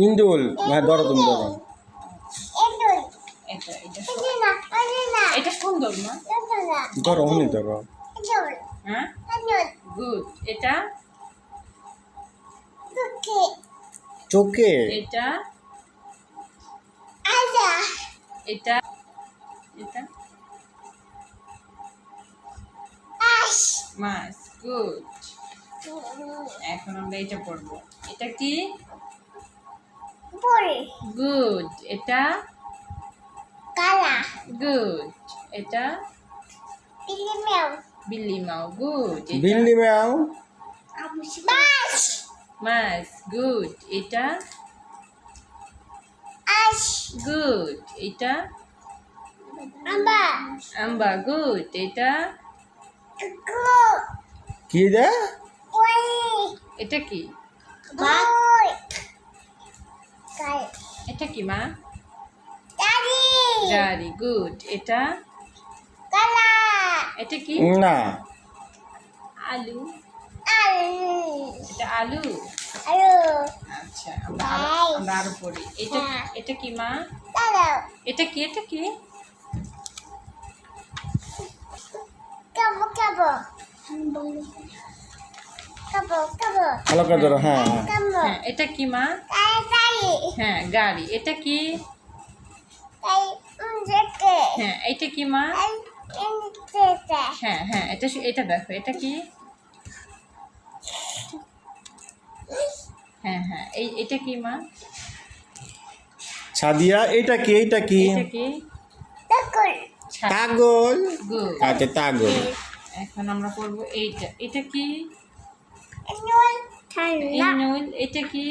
ইন্দুল হ্যাঁ ধরো তুমি ধরো এটা সুন্দর না? ধরো উনি ধরো হ্যাঁ গুড। এটা চোখে এটা এটা এটা মাছ। গুড। এখন আমরা এটা পড়বো। এটা কি? গুড। এটা গুড। এটা বিল্লি মাও। গুড। বিল্লি ম্যাও মাছ। গুড। এটা গুড। এটা আম্বা। গুড। এটা কি রে এটা কি? এটা কি মা? গাড়ি। গুড। এটা এটা কি? না আলু। এটা আলু। আচ্ছা আমরা আরো পড়ি। এটা এটা কি মা? এটা কি? এটা কি? ভালো করে ধরো হ্যাঁ হ্যাঁ এটা কি মা? হ্যাঁ গাড়ি। এটা কি? হ্যাঁ এটা কি মা? হ্যাঁ হ্যাঁ এটা এটা দেখো। এটা কি? হ্যাঁ হ্যাঁ এটা কি মা? সাদিয়া এইটা কি এইটা কি এটা কি? তাগল গুড। আচ্ছা তাগল এখন আমরা পড়বো এইটা। এটা কি? ইনুল। এটা কি?